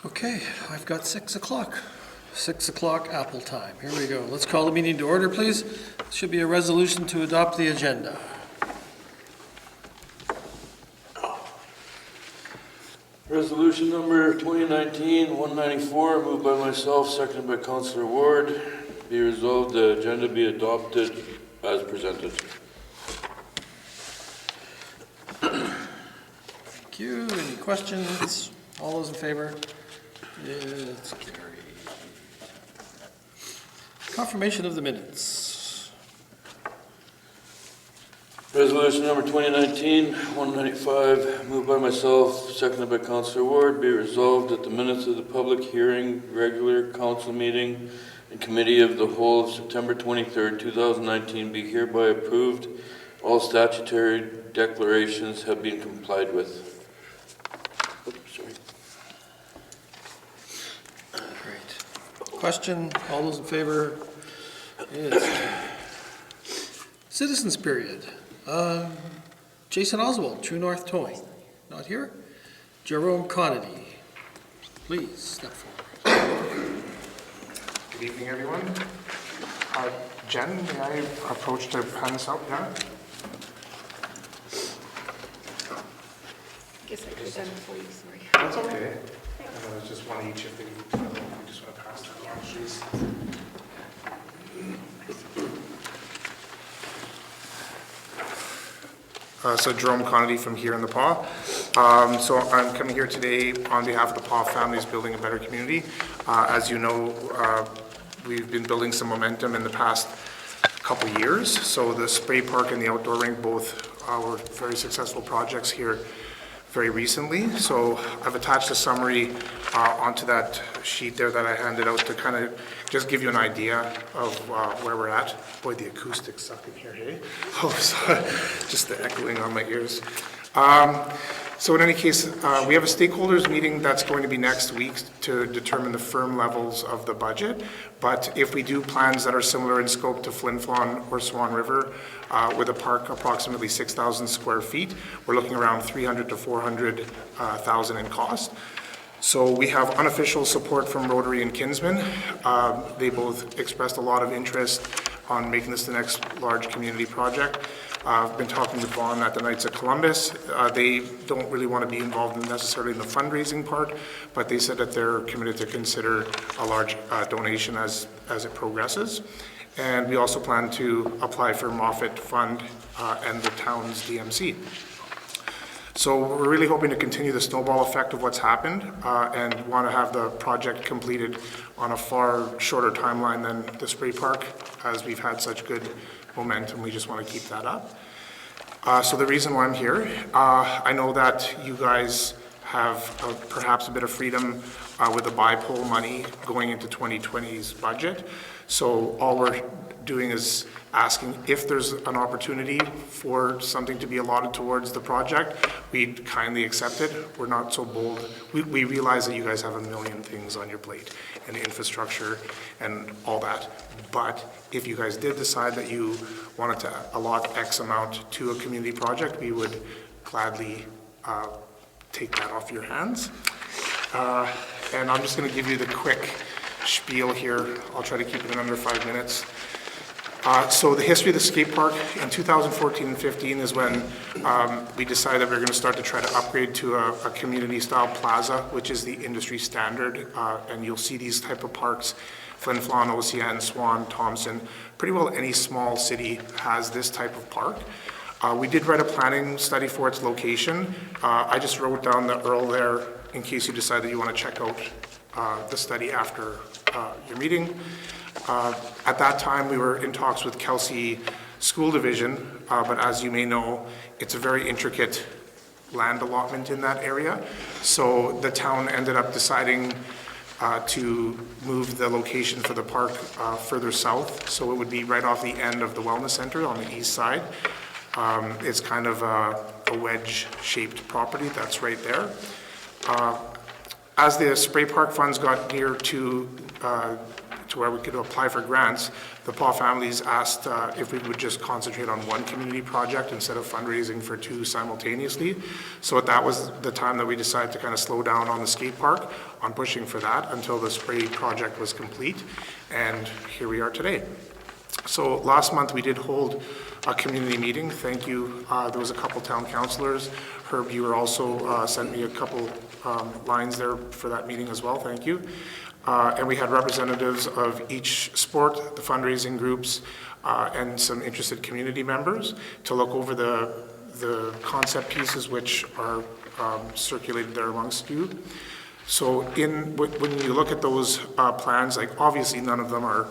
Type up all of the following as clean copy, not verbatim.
Okay, I've got 6 o'clock. 6 o'clock Apple time. Here we go. Let's call the meeting to order, please. Should be a resolution to adopt the agenda. Resolution number 2019-194, moved by myself, seconded by Councillor Ward. Be resolved, the agenda be adopted as presented. Thank you. Any questions? All those in favor? It's carried. Confirmation of the minutes. Resolution number 2019-195, moved by myself, seconded by Councillor Ward. Be resolved that the minutes of the public hearing, regular council meeting, and committee of the whole of September 23rd, 2019 be hereby approved. All statutory declarations have been complied with. Oops, sorry. Great. Question? All those in favor? It's carried. Citizens period. Jason Oswald, True North Towing. Not here. Jerome Conity. Please step forward. Good evening, everyone. Jen, may I approach to hand this out? Yeah? I guess I could have done it for you, sorry. That's okay. It's just one each if they just want to pass that along, please. So Jerome Conity from here in the PAW. So I'm coming here today on behalf of the PAW Families Building a Better Community. As you know, we've been building some momentum in the past couple years. So the spray park and the outdoor rink both were very successful projects here very recently. So I've attached a summary onto that sheet there that I handed out to kind of just give you an idea of where we're at. Boy, the acoustics suck in here, hey? Oh, sorry. Just the echoing on my ears. So in any case, we have a stakeholders meeting that's going to be next week to determine the firm levels of the budget. But if we do plans that are similar in scope to Flin Flon or Swan River, with a park approximately 6,000 square feet, we're looking around 300 to 400,000 in cost. So we have unofficial support from Rotary and Kinsman. They both expressed a lot of interest on making this the next large community project. I've been talking with Vaughn at the Knights of Columbus. They don't really want to be involved necessarily in the fundraising part, but they said that they're committed to consider a large donation as it progresses. And we also plan to apply for Moffett Fund and the town's DMC. So we're really hoping to continue the snowball effect of what's happened and want to have the project completed on a far shorter timeline than the spray park, as we've had such good momentum. We just want to keep that up. So the reason why I'm here, I know that you guys have perhaps a bit of freedom with the BIPOL money going into 2020's budget. So all we're doing is asking if there's an opportunity for something to be allotted towards the project. We'd kindly accept it. We're not so bold. We realize that you guys have a million things on your plate and infrastructure and all that. But if you guys did decide that you wanted to allot X amount to a community project, we would gladly take that off your hands. And I'm just going to give you the quick spiel here. I'll try to keep it in under 5 minutes. So the history of the skate park in 2014 and 15 is when we decided that we were going to start to try to upgrade to a community style plaza, which is the industry standard. And you'll see these type of parks, Flin Flon, Ocean, Swan, Thompson. Pretty well any small city has this type of park. We did write a planning study for its location. I just wrote down the URL there in case you decide that you want to check out the study after your meeting. At that time, we were in talks with Kelsey School Division, but as you may know, it's a very intricate land allotment in that area. So the town ended up deciding to move the location for the park further south. So it would be right off the end of the Wellness Center on the east side. It's kind of a wedge-shaped property that's right there. As the spray park funds got near to to where we could apply for grants, the Paw families asked if we would just concentrate on one community project instead of fundraising for two simultaneously. So that was the time that we decided to kind of slow down on the skate park, on pushing for that until the spray project was complete. And here we are today. So last month we did hold a community meeting. Thank you. There was a couple town councilors. Herb, you were also sent me a couple lines there for that meeting as well. Thank you. And we had representatives of each sport, the fundraising groups, and some interested community members to look over the concept pieces which are circulated there amongst you. So when you look at those plans, like obviously none of them are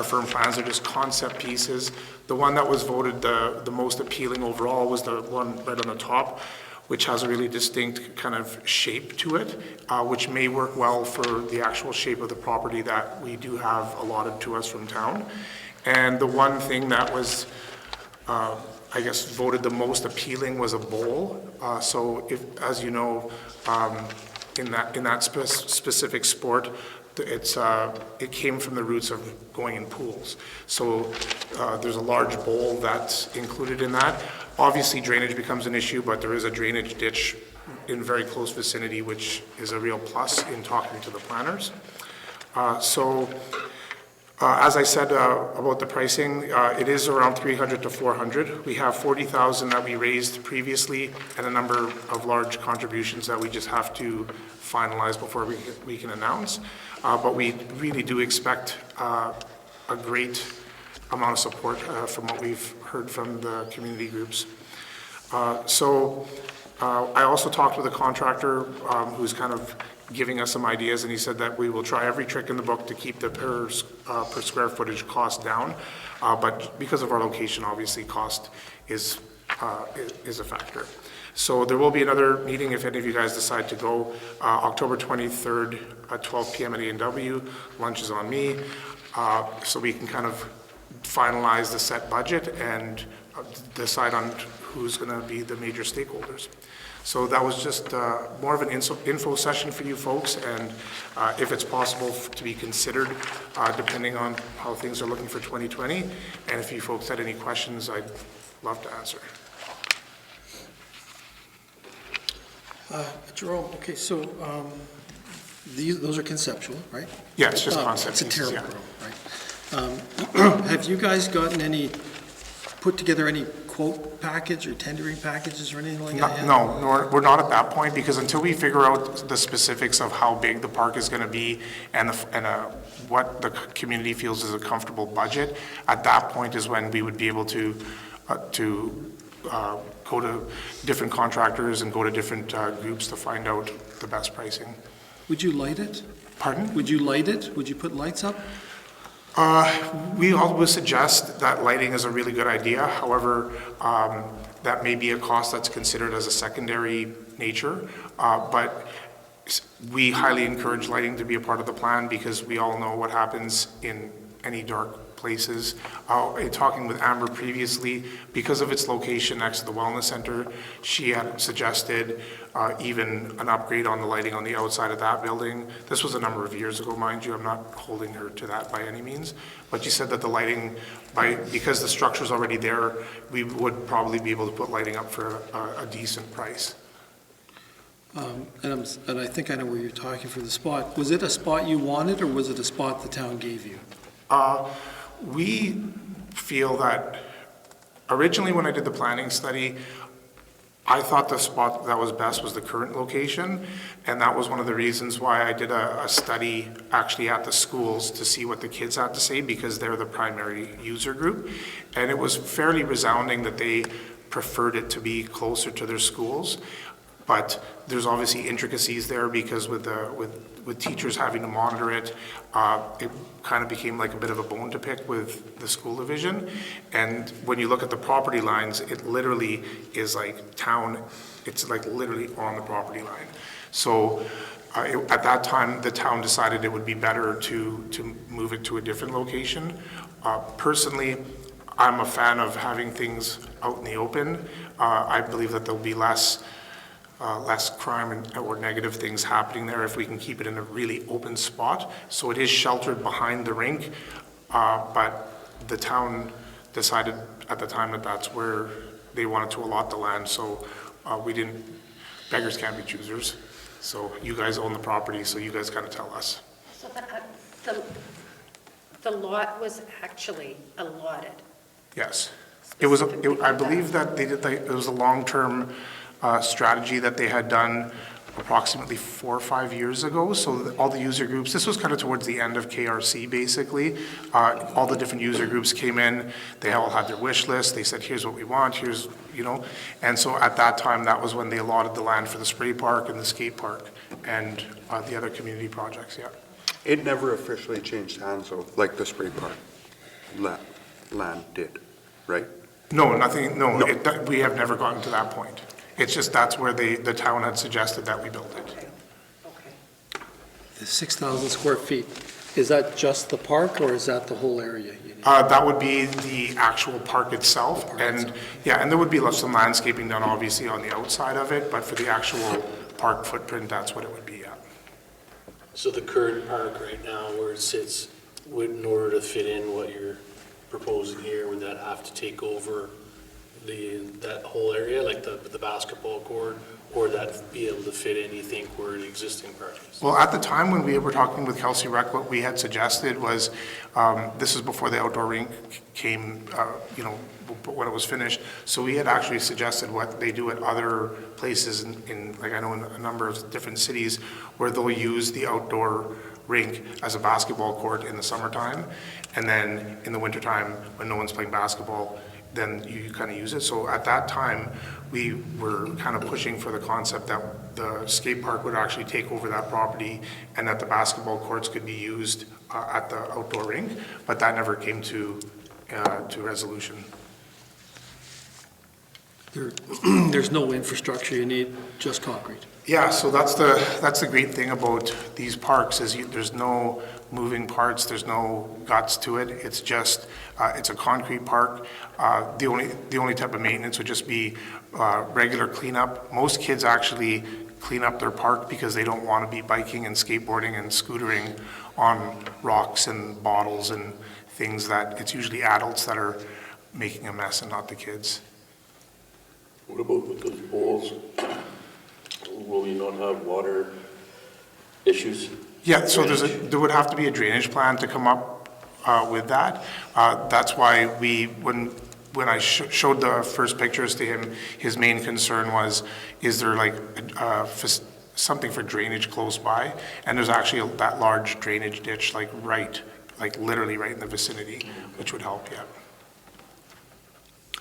firm plans, they're just concept pieces. The one that was voted the most appealing overall was the one right on the top, which has a really distinct kind of shape to it, which may work well for the actual shape of the property that we do have allotted to us from town. And the one thing that was, I guess, voted the most appealing was a bowl. So if, as you know, in that specific sport, it came from the roots of going in pools. So there's a large bowl that's included in that. Obviously drainage becomes an issue, but there is a drainage ditch in very close vicinity, which is a real plus in talking to the planners. As I said about the pricing, it is around 300 to 400. We have 40,000 that we raised previously and a number of large contributions that we just have to finalize before we can announce. But we really do expect a great amount of support from what we've heard from the community groups. I also talked with a contractor who's kind of giving us some ideas, and he said that we will try every trick in the book to keep the per square footage cost down. But because of our location, obviously cost is a factor. So there will be another meeting if any of you guys decide to go. October 23rd at 12 p.m. at A&W. Lunch is on me. So we can kind of finalize the set budget and decide on who's going to be the major stakeholders. So that was just more of an info session for you folks, and if it's possible to be considered, depending on how things are looking for 2020. And if you folks had any questions, I'd love to answer. Jerome, okay, so those are conceptual, right? Yeah, it's just concept It's a pieces, terrible yeah. road, right? Have you guys put together any quote package or tendering packages or anything like that yet? No, we're not at that point, because until we figure out the specifics of how big the park is going to be and what the community feels is a comfortable budget, at that point is when we would be able to go to different contractors and go to different groups to find out the best pricing. Would you light it? Pardon? Would you light it? Would you put lights up? We always suggest that lighting is a really good idea. However, that may be a cost that's considered as a secondary nature. But we highly encourage lighting to be a part of the plan, because we all know what happens in any dark places. In talking with Amber previously, because of its location next to the wellness center, she had suggested even an upgrade on the lighting on the outside of that building. This was a number of years ago, mind you. I'm not holding her to that by any means, but she said that the lighting, because the structure's already there, we would probably be able to put lighting up for a decent price. And I think I know where you're talking for the spot. Was it a spot you wanted, or was it a spot the town gave you? We feel that originally when I did the planning study, I thought the spot that was best was the current location, and that was one of the reasons why I did a study actually at the schools to see what the kids had to say, because they're the primary user group, and it was fairly resounding that they preferred it to be closer to their schools. But there's obviously intricacies there, because with teachers having to monitor it, it kind of became like a bit of a bone to pick with the school division. And when you look at the property lines, it literally is like town, it's like literally on the property line. So at that time, the town decided it would be better to move it to a different location. Personally, I'm a fan of having things out in the open. I believe that there'll be less less crime or negative things happening there if we can keep it in a really open spot. So it is sheltered behind the rink, but the town decided at the time that that's where they wanted to allot the land, so we didn't, beggars can't be choosers. So you guys own the property, so you guys kind of tell us. So the lot was actually allotted. Yes. It was, I believe that they did, it was a long-term strategy that they had done approximately 4 or 5 years ago. So all the user groups, this was kind of towards the end of KRC, basically. All the different user groups came in. They all had their wish list. They said, here's what we want, here's, you know. And so at that time, that was when they allotted the land for the spray park and the skate park and the other community projects, yeah. It never officially changed hands, though, like the spray park land did, right? No, nothing, no, we have never gotten to that point. It's just that's where the town had suggested that we build it. Okay. The 6,000 square feet, is that just the park or is that the whole area? You need? That would be the actual park itself, and, yeah, and there would be some landscaping done obviously on the outside of it, but for the actual park footprint, that's what it would be, yeah. So the current park right now, where it sits, would, in order to fit in what you're proposing here, would that have to take over that whole area, like the basketball court, or that be able to fit in, you think, where the existing park is? Well, at the time when we were talking with Kelsey Rec, what we had suggested was, this is before the outdoor rink came, you know, when it was finished. So we had actually suggested what they do at other places in like I know in a number of different cities where they'll use the outdoor rink as a basketball court in the summertime. And then in the wintertime, when no one's playing basketball, then you kind of use it. So at that time, we were kind of pushing for the concept that the skate park would actually take over that property and that the basketball courts could be used at the outdoor rink, but that never came to resolution. There's no infrastructure you need, just concrete. Yeah, so that's the great thing about these parks is there's no moving parts, there's no guts to it. It's just it's a concrete park. The only type of maintenance would just be regular cleanup. Most kids actually clean up their park because they don't want to be biking and skateboarding and scootering on rocks and bottles and things that it's usually adults that are making a mess and not the kids. What about with those bowls? Will you not have water issues? Yeah, so there would have to be a drainage plan to come up with that. That's why when I showed the first pictures to him, his main concern was, is there like something for drainage close by? And there's actually that large drainage ditch like literally right in the vicinity, which would help, yeah.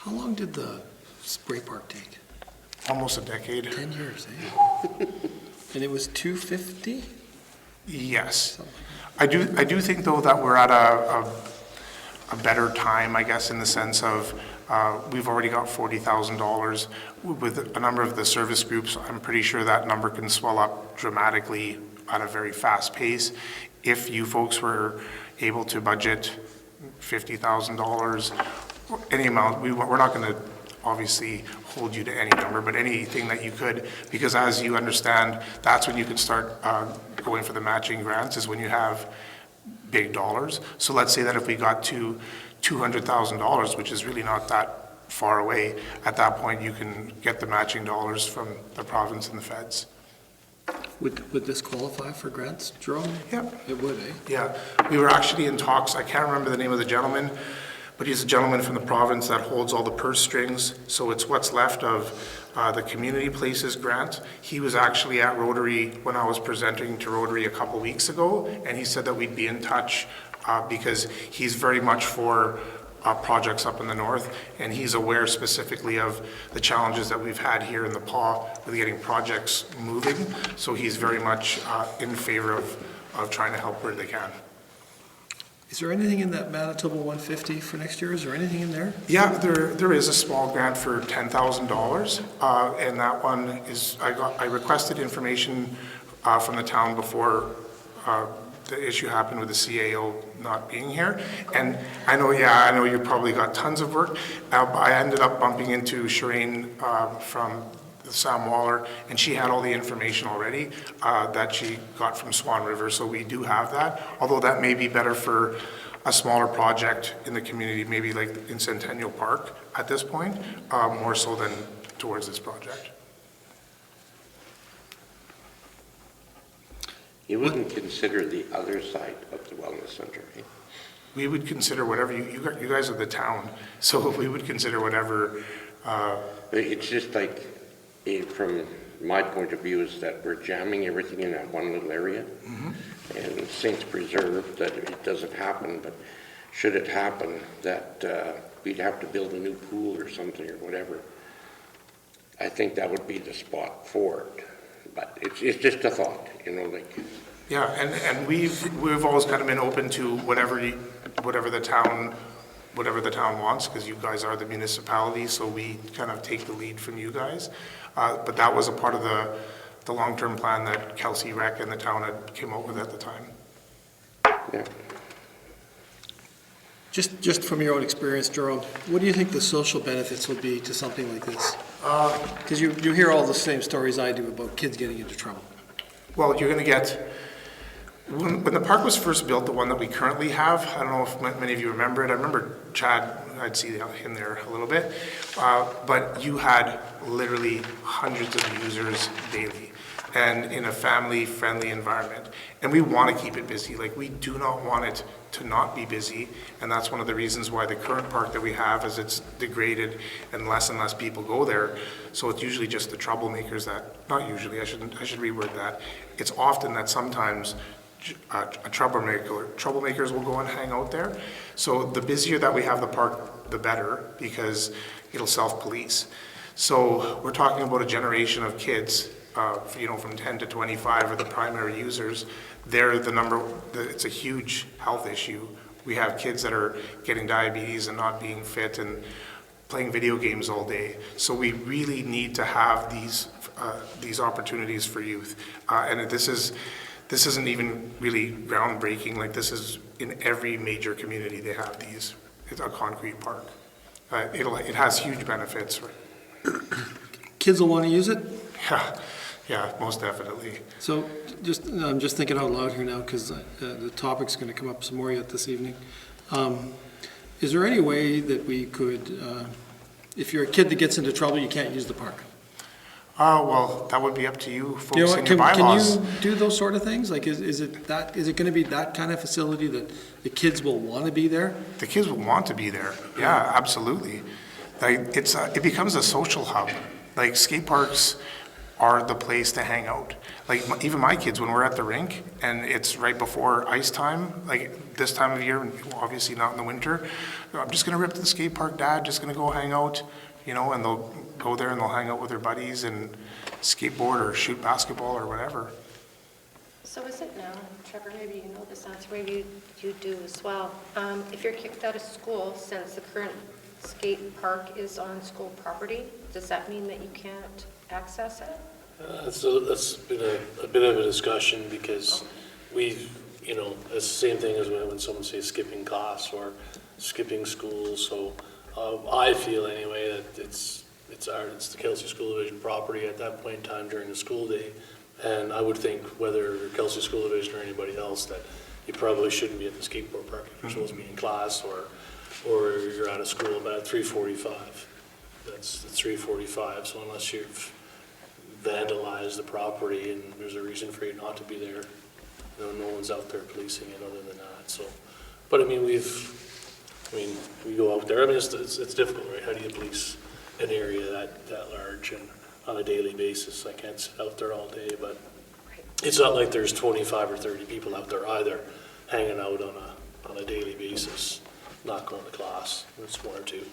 How long did the spray park take? Almost a decade. 10 years, eh? And it was $250? Yes. I do think though that we're at a better time, I guess, in the sense of we've already got $40,000 with a number of the service groups. I'm pretty sure that number can swell up dramatically at a very fast pace. If you folks were able to budget $50,000, any amount, we're not going to obviously hold you to any number, but anything that you could, because as you understand, that's when you can start going for the matching grants, is when you have big dollars. So let's say that if we got to $200,000, which is really not that far away, at that point you can get the matching dollars from the province and the feds. Would this qualify for grants, Jerome? Yeah. It would, eh? Yeah, we were actually in talks, I can't remember the name of the gentleman, but he's a gentleman from the province that holds all the purse strings, so it's what's left of the Community Places grant. He was actually at Rotary when I was presenting to Rotary a couple weeks ago, and he said that we'd be in touch because he's very much for projects up in the north, and he's aware specifically of the challenges that we've had here in the PAW with getting projects moving, so he's very much in favor of trying to help where they can. Is there anything in that Manitoba 150 for next year? Is there anything in there? Yeah, there is a small grant for $10,000, and that one is, I requested information from the town before the issue happened with the CAO not being here, and I know you probably got tons of work, but I ended up bumping into Shireen from Sam Waller, and she had all the information already that she got from Swan River, so we do have that. Although that may be better for a smaller project in the community, maybe like in Centennial Park at this point, more so than towards this project. You wouldn't consider the other side of the wellness center, eh? We would consider whatever, you guys are the town, so we would consider whatever. It's just like, from my point of view, is that we're jamming everything in that one little area. And Saints Preserve, that it doesn't happen, but should it happen, that we'd have to build a new pool or something or whatever. I think that would be the spot for it. But it's just a thought, you know, like. Yeah, and we've always kind of been open to whatever the town wants, because you guys are the municipality, so we kind of take the lead from you guys. But that was a part of the long-term plan that Kelsey Rec and the town had came up with at the time. Yeah. Just from your own experience, Jerome, what do you think the social benefits would be to something like this? Because you hear all the same stories I do about kids getting into trouble. Well, you're going to get, when the park was first built, the one that we currently have, I don't know if many of you remember it. I remember Chad, I'd see him there a little bit. But you had literally hundreds of users daily and in a family-friendly environment. And we want to keep it busy. Like, we do not want it to not be busy. And that's one of the reasons why the current park that we have is it's degraded and less people go there. So it's usually just the troublemakers that, not usually, I should reword that. It's often that sometimes troublemakers will go and hang out there. So the busier that we have the park, the better, because it'll self-police. So we're talking about a generation of kids, from 10 to 25 are the primary users. They're it's a huge health issue. We have kids that are getting diabetes and not being fit and playing video games all day. So we really need to have these opportunities for youth. And this isn't even really groundbreaking. Like, this is in every major community they have these. It's a concrete park. It has huge benefits. Kids will want to use it? Yeah, most definitely. So I'm just thinking out loud here now, because the topic's going to come up some more yet this evening. Is there any way that we could, if you're a kid that gets into trouble, you can't use the park? Well, that would be up to you folks You know, in your bylaws. can you do those sort of things? Like, is it going to be that kind of facility that the kids will want to be there? The kids will want to be there. Yeah, absolutely. Like, it becomes a social hub. Like, skate parks are the place to hang out. Like, even my kids, when we're at the rink and it's right before ice time, like this time of year, obviously not in the winter, I'm just gonna rip to the skate park, Dad, just gonna go hang out, and they'll go there and they'll hang out with their buddies and skateboard or shoot basketball or whatever. So is it now, Trevor, maybe you know this answer, maybe you do as well. If you're kicked out of school, since the current skate park is on school property, does that mean that you can't access it? That's been a bit of a discussion, because we've, it's the same thing as when someone says skipping class or skipping school. So I feel anyway that it's the Kelsey School Division property at that point in time during the school day. And I would think whether Kelsey School Division or anybody else, that you probably shouldn't be at the skateboard park if you're supposed to be in class or you're out of school. But at 3:45, that's 3:45. So unless you've vandalize the property and there's a reason for you not to be there, no one's out there policing it other than that. So, but I mean, we go out there. I mean, it's difficult, right? How do you police an area that large and on a daily basis? I can't sit out there all day, but it's not like there's 25 or 30 people out there either hanging out on a daily basis, not going to class. It's one or two.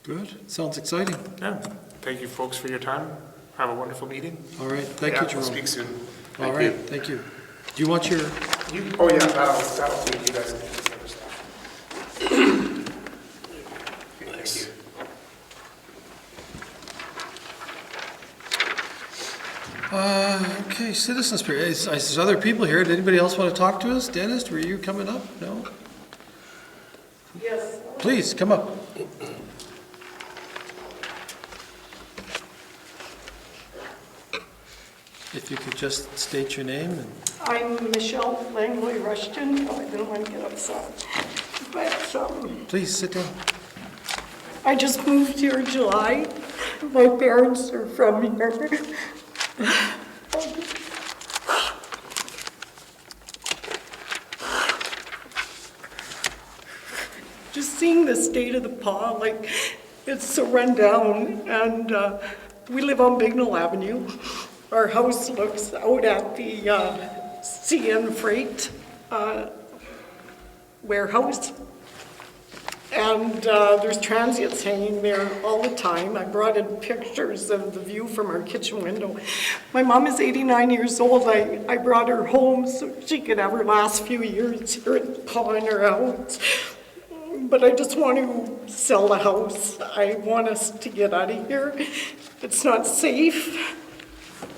Good, sounds exciting. Yeah, thank you folks for your time. Have a wonderful meeting. All right, thank you, We'll Jerome. speak soon. All right, thank you. Do you want your, Oh yeah, that'll take you guys. Thanks. okay, citizens period. There's other people here. Did anybody else want to talk to us? Dennis, were you coming up? No? Yes. Please, come up. If you could just state your name and I'm Michelle Langley Rushton. Oh, I didn't want to get upset. But please sit down. I just moved here in July. My parents are from here. Just seeing the state of the paw, like, it's so run down, and we live on Bignell Avenue. Our house looks out at the CN Freight warehouse, and there's transients hanging there all the time. I brought in pictures of the view from our kitchen window. My mom is 89 years old. I brought her home so she could have her last few years here at the paw in her house. But I just want to sell the house. I want us to get out of here. It's not safe.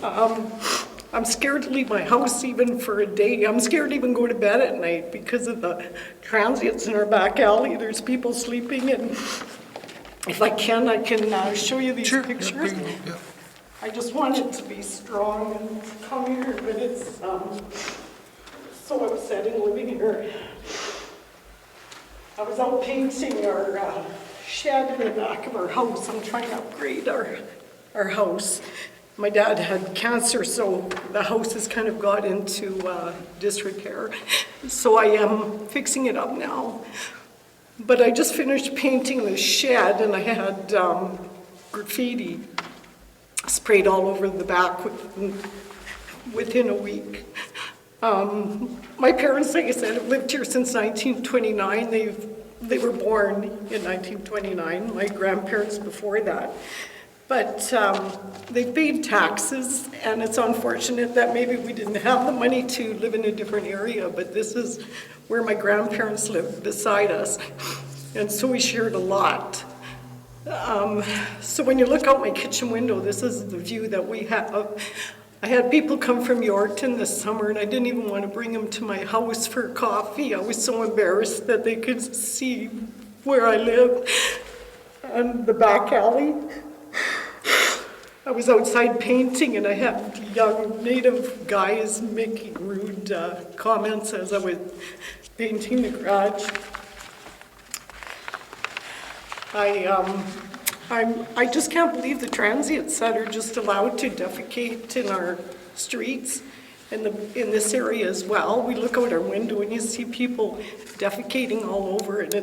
I'm scared to leave my house even for a day. I'm scared to even go to bed at night because of the transients in our back alley. There's people sleeping, and if I can show you these pictures. Yeah. I just want it to be strong and come here, but it's so upsetting living here. I was out painting our shed in the back of our house. I'm trying to upgrade our house. My dad had cancer, so the house has kind of got into disrepair. So I am fixing it up now. But I just finished painting the shed, and I had graffiti sprayed all over the back within a week. My parents, like I said, have lived here since 1929. They were born in 1929, my grandparents before that. But they paid taxes, and it's unfortunate that maybe we didn't have the money to live in a different area, but this is where my grandparents lived beside us, and so we shared a lot. So when you look out my kitchen window, this is the view that we have. I had people come from Yorkton this summer, and I didn't even want to bring them to my house for coffee. I was so embarrassed that they could see where I live and the back alley. I was outside painting, and I had young native guys making rude comments as I was painting the garage. I just can't believe the transients that are just allowed to defecate in our streets in this area as well. We look out our window and you see people defecating all over, and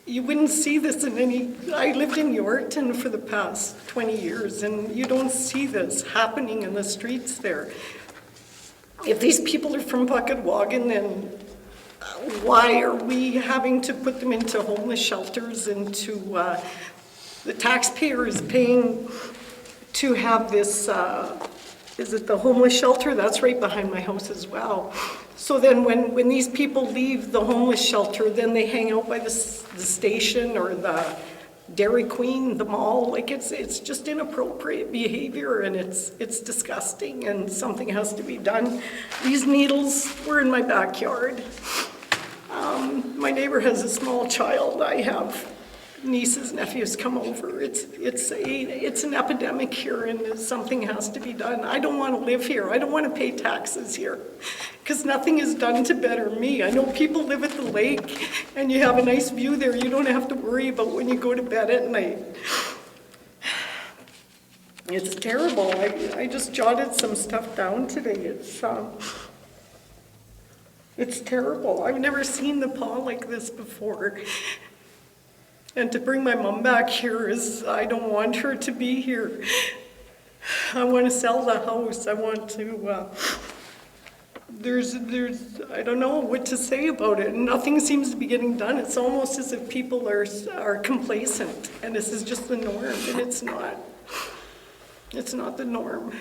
you wouldn't see this in I lived in Yorkton for the past 20 years, and you don't see this happening in the streets there. If these people are from Pucketwagon, then why are we having to put them into homeless shelters, into the taxpayer is paying to have this, is it the homeless shelter? That's right behind my house as well. So then when these people leave the homeless shelter, then they hang out by the station or the Dairy Queen, the mall. Like it's just inappropriate behavior, and it's disgusting, and something has to be done. These needles were in my backyard. My neighbor has a small child. I have nieces, nephews come over. It's an epidemic here, and something has to be done. I don't want to live here. I don't want to pay taxes here, because nothing is done to better me. I know people live at the lake, and you have a nice view there. You don't have to worry about when you go to bed at night. It's terrible. I just jotted some stuff down today. It's terrible. I've never seen the paw like this before. And to bring my mom back here I don't want her to be here. I want to sell the house. I want to, I don't know what to say about it. Nothing seems to be getting done. It's almost as if people are complacent, and this is just the norm, and it's not. It's not the norm.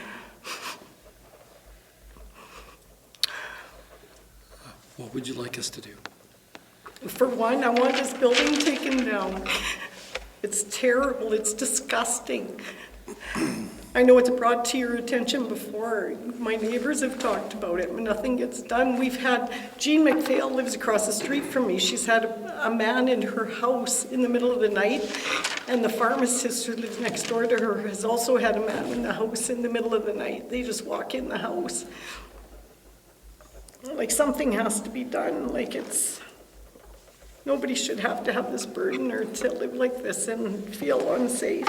What would you like us to do? For one, I want this building taken down. It's terrible. It's disgusting. I know it's brought to your attention before. My neighbors have talked about it, but nothing gets done. We've had, Jean McPhail lives across the street from me. She's had a man in her house in the middle of the night, and the pharmacist who lives next door to her has also had a man in the house in the middle of the night. They just walk in the house. Like, something has to be done. Like, nobody should have to have this burden or to live like this and feel unsafe.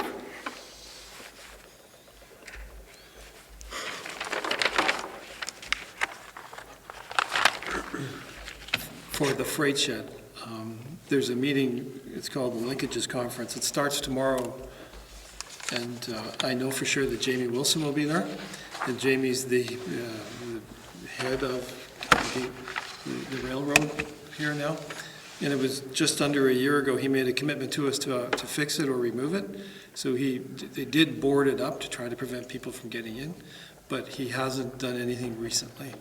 For the freight shed, there's a meeting, it's called the Linkages Conference. It starts tomorrow, and I know for sure that Jamie Wilson will be there. And Jamie's the head of the railroad here now. And it was just under a year ago, he made a commitment to us to fix it or remove it. So they did board it up to try to prevent people from getting in, but he hasn't done anything recently.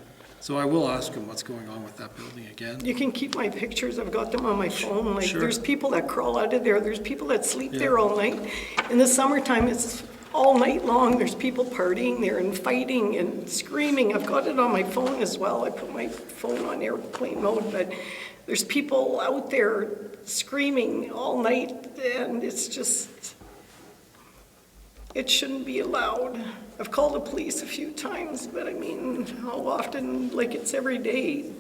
So I will ask him what's going on with that building again. You can keep my pictures, I've got them on my phone. Like, Sure. there's people that crawl out of there, there's people that sleep Yeah. there all night. In the summertime, it's all night long, there's people partying there and fighting and screaming. I've got it on my phone as well, I put my phone on airplane mode, but there's people out there screaming all night, and it's just, it shouldn't be allowed. I've called the police a few times, but I mean, how often? Like, it's every day.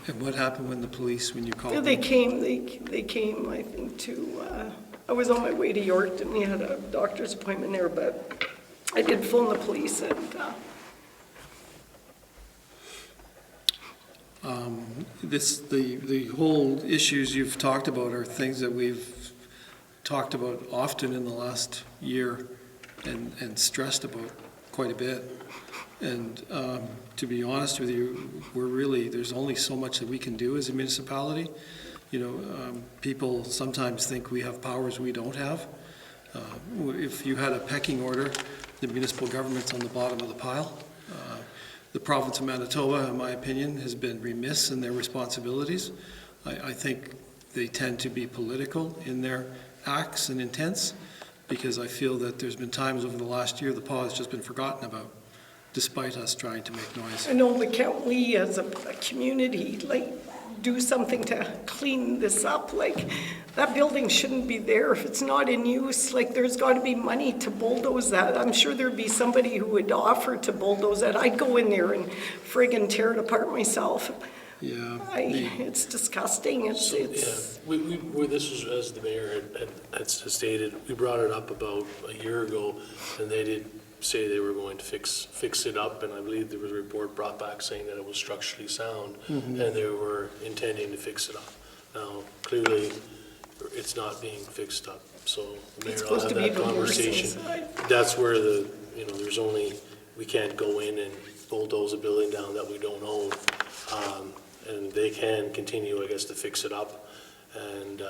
And what happened when you called them? They came, I think, I was on my way to Yorkton, we had a doctor's appointment there, but I did phone the police, and the whole issues you've talked about are things that we've talked about often in the last year and stressed about quite a bit. And to be honest with you, there's only so much that we can do as a municipality. You know, people sometimes think we have powers we don't have. If you had a pecking order, the municipal government's on the bottom of the pile. The province of Manitoba, in my opinion, has been remiss in their responsibilities. I think they tend to be political in their acts and intents, because I feel that there's been times over the last year the PAW has just been forgotten about, despite us trying to make noise. I know, but can't we as a community, like, do something to clean this up? Like, that building shouldn't be there if it's not in use. Like, there's got to be money to bulldoze that. I'm sure there'd be somebody who would offer to bulldoze that. I'd go in there and friggin' tear it apart myself. Yeah. It's disgusting. It's Yeah, this was, as the mayor had stated, we brought it up about a year ago, and they did say they were going to fix it up, and I believe there was a report brought back saying that it was structurally sound, and they were intending to fix it up. Now, clearly, it's not being fixed up, so the mayor will have that conversation. That's where we can't go in and bulldoze a building down that we don't own. And they can continue, I guess, to fix it up and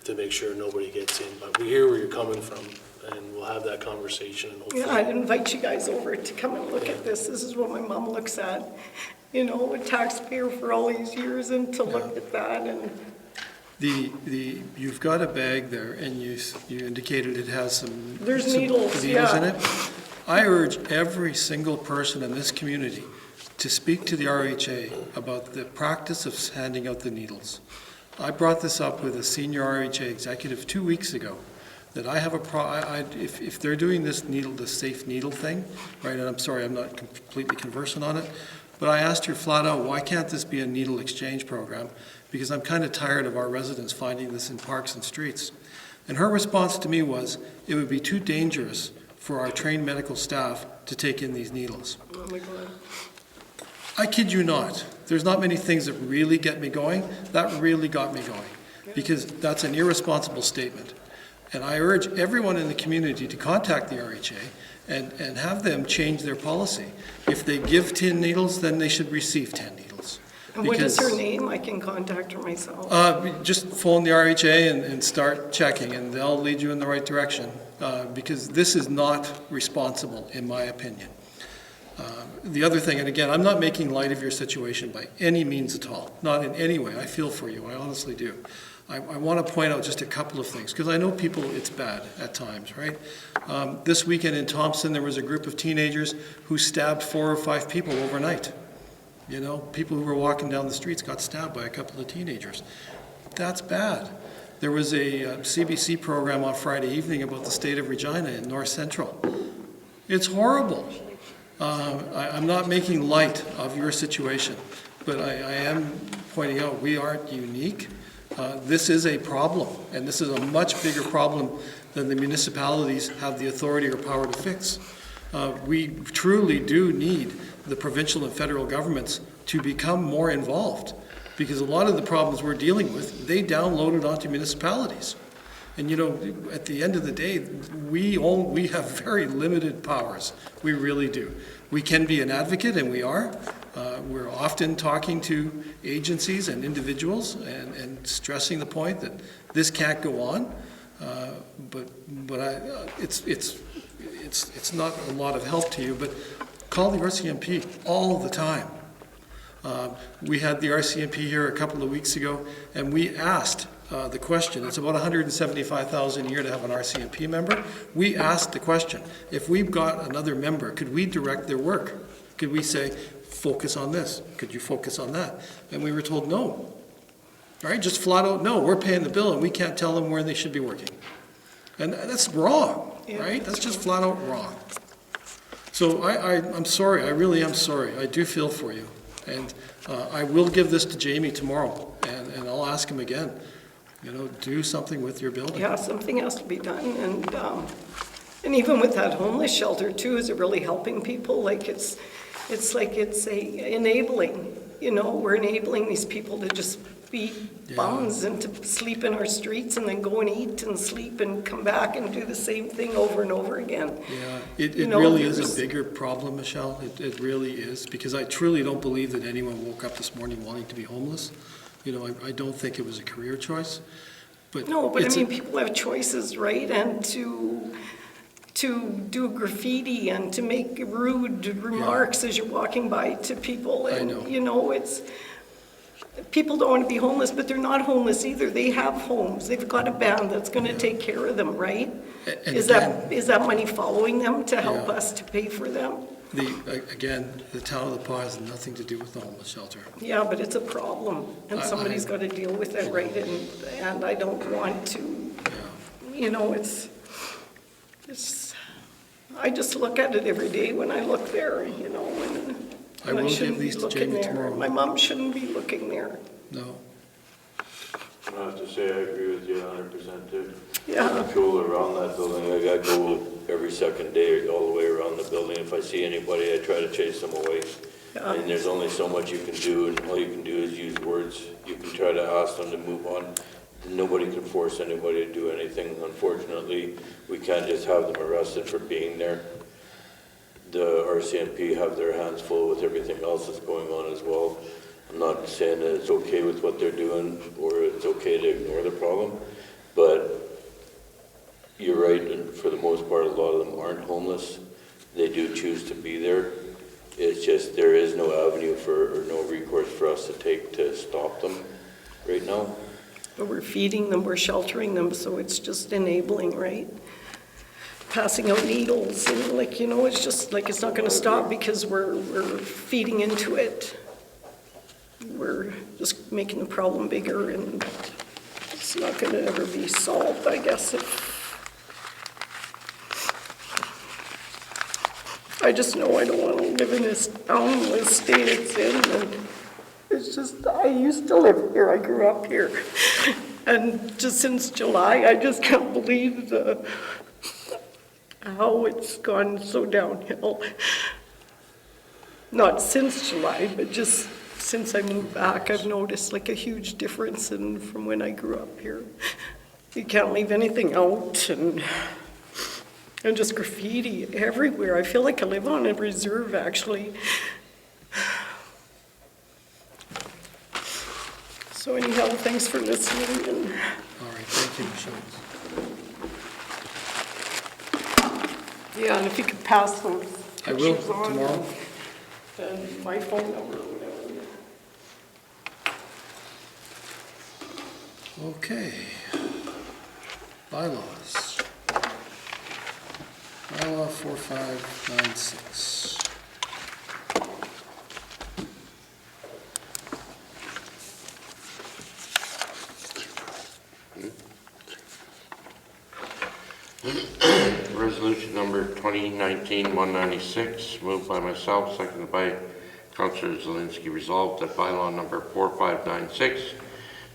to make sure nobody gets in. But we hear where you're coming from, and we'll have that conversation. And hopefully, Yeah, I'd invite you guys over to come and look at this. This is what my mom looks at. You know, a taxpayer for all these years, and to look at that. And You've got a bag there, and you indicated it has some needles, in yeah. it. I urge every single person in this community to speak to the RHA about the practice of handing out the needles. I brought this up with a senior RHA executive 2 weeks ago, that I have if they're doing this safe needle thing, right, and I'm sorry, I'm not completely conversant on it, but I asked her flat out, why can't this be a needle exchange program? Because I'm kind of tired of our residents finding this in parks and streets. And her response to me was, it would be too dangerous for our trained medical staff to take in these needles. oh my God. I kid you not. There's not many things that really get me going. That really got me going, because that's an irresponsible statement. And I urge everyone in the community to contact the RHA and have them change their policy. If they give 10 needles, then they should receive 10 needles. And what is her name? I can contact her myself. Just phone the RHA and start checking, and they'll lead you in the right direction, because this is not responsible, in my opinion. The other thing, and again, I'm not making light of your situation by any means at all, not in any way. I feel for you, I honestly do. I want to point out just a couple of things, because I know people, it's bad at times, right? This weekend in Thompson, there was a group of teenagers who stabbed 4 or 5 people overnight. You know, people who were walking down the streets got stabbed by a couple of teenagers. That's bad. There was a CBC program on Friday evening about the state of Regina in North Central. It's horrible. I'm not making light of your situation, but I am pointing out we aren't unique. This is a problem, and this is a much bigger problem than the municipalities have the authority or power to fix. We truly do need the provincial and federal governments to become more involved, because a lot of the problems we're dealing with, they downloaded onto municipalities. And you know, at the end of the day, we have very limited powers. We really do. We can be an advocate, and we are. We're often talking to agencies and individuals and stressing the point that this can't go on. It's not a lot of help to you, but call the RCMP all the time. We had the RCMP here a couple of weeks ago, and we asked the question. It's about $175,000 a year to have an RCMP member. We asked the question, if we've got another member, could we direct their work? Could we say, focus on this? Could you focus on that? And we were told no. Right? Just flat out no. We're paying the bill, and we can't tell them where they should be working. And that's wrong, right? That's just flat out wrong. So I'm sorry. I really am sorry. I do feel for you. And I will give this to Jamie tomorrow, and I'll ask him again. You know, do something with your building. Yeah, something has to be done, and even with that homeless shelter too, is it really helping people? Like it's enabling, you know, we're enabling these people to just be bums and to sleep in our streets and then go and eat and sleep and come back and do the same thing over and over again. Yeah, it really is a bigger problem, Michelle. It really is, because I truly don't believe that anyone woke up this morning wanting to be homeless. You know, I don't think it was a career choice. But no, but I mean, people have choices, right? And to do graffiti and to make rude remarks as you're walking by to people. And, I know. You know, people don't want to be homeless, but they're not homeless either. They have homes. They've got a band that's going to take care of them, right? And is that money following them to help us to pay for them? The town of the Pas has nothing to do with the homeless shelter. Yeah, but it's a problem, and somebody's got to deal with it, right? And I don't want to, you know, I just look at it every day when I look there, you know, and I will shouldn't give these be to looking Jamie there. tomorrow. My mom shouldn't be looking there. No. I have to say, I agree with you 100%, too. Yeah. Patrol around that building, I gotta go every second day all the way around the building. If I see anybody, I try to chase them away. Yeah. And there's only so much you can do, and all you can do is use words. You can try to ask them to move on. Nobody can force anybody to do anything. Unfortunately, we can't just have them arrested for being there. The RCMP have their hands full with everything else that's going on as well. I'm not saying that it's okay with what they're doing or it's okay to ignore the problem, but you're right, and for the most part, a lot of them aren't homeless. They do choose to be there. It's just there is no avenue or no recourse for us to take to stop them right now. But we're feeding them, we're sheltering them, so it's just enabling, right? Passing out needles, and like, you know, it's just like, it's not going to stop because we're feeding into it. We're just making the problem bigger, and it's not going to ever be solved, I guess. I just know I don't want to live in this homeless state it's in, and it's just, I used to live here, I grew up here, and just since July, I just can't believe how it's gone so downhill. Not since July, but just since I moved back, I've noticed like a huge difference from when I grew up here. You can't leave anything out, and just graffiti everywhere. I feel like I live on a reserve, actually. So anyhow, thanks for listening. All right, thank you, Michelle. Yeah, and if you could pass those I will, pictures on, tomorrow. and my phone number or whatever. Okay. Bylaws. Bylaw 4596. Resolution number 2019-196, moved by myself, seconded by Councillor Zelinski, resolved that bylaw number 4596,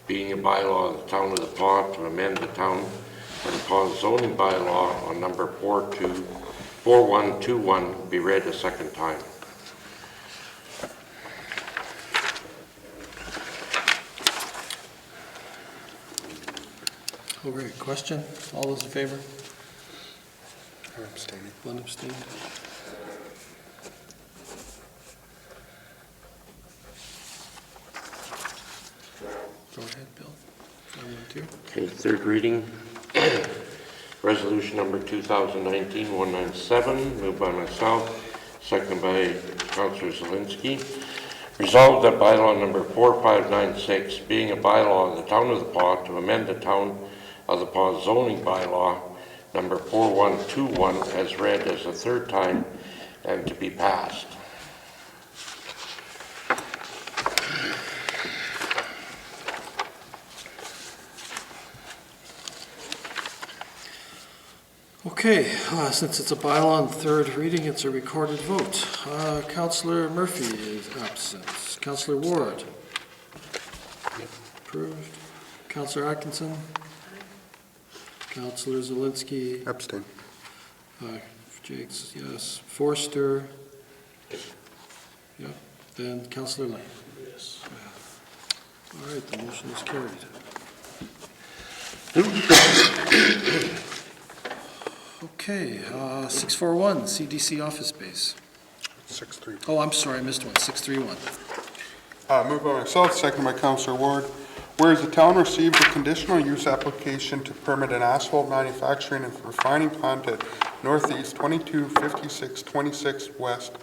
being a bylaw of the Town of the Paw to amend the Town of the Paw zoning bylaw on number 4121, be read a second time. Okay, question? All those in favor? I'm abstaining. One abstained. Go ahead, Bill. Anyone too? Okay, third reading. Resolution number 2019-197, moved by myself, seconded by Councillor Zelinski. Resolved that bylaw number 4596, being a bylaw of the Town of the Paw to amend the Town of the Paw zoning bylaw number 4121 as read as a third time and to be passed. Okay, since it's a bylaw on third reading, it's a recorded vote. Councillor Murphy is absent. Councillor Ward? Approved. Councillor Atkinson? Councillor Zelinski? Abstain. Jakes, yes. Forster? Yep. Then Councillor Lane? Yes. All right, the motion is carried. Okay, 641, CDC office space. 6-3. Oh, I'm sorry, I missed one, 631. Moved by myself, seconded by Councillor Ward. Whereas the town received a conditional use application to permit an asphalt manufacturing and refining plant at Northeast 225626 West,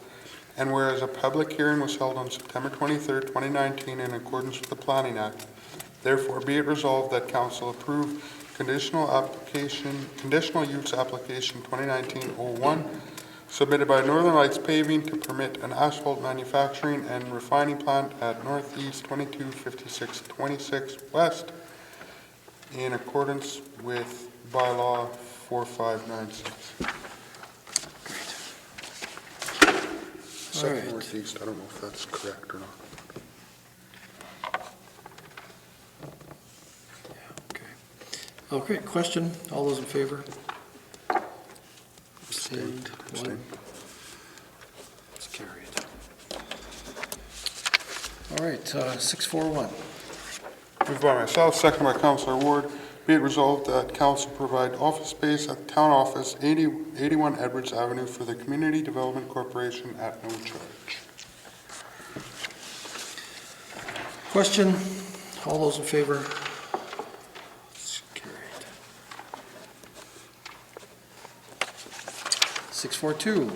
and whereas a public hearing was held on September 23rd, 2019 in accordance with the Planning Act, therefore be it resolved that council approve conditional use application 2019-01 submitted by Northern Lights Paving to permit an asphalt manufacturing and refining plant at Northeast 225626 West in accordance with bylaw 4596. All right. Northeast, I don't know if that's correct or not. Okay, question, all those in favor? Abstained, one. Abstain. It's carried. All right, 641. Moved by myself, seconded by Councillor Ward. Be it resolved that council provide office space at the town office, 81 Edwards Avenue for the Community Development Corporation at no charge. Question, all those in favor? It's carried. 642.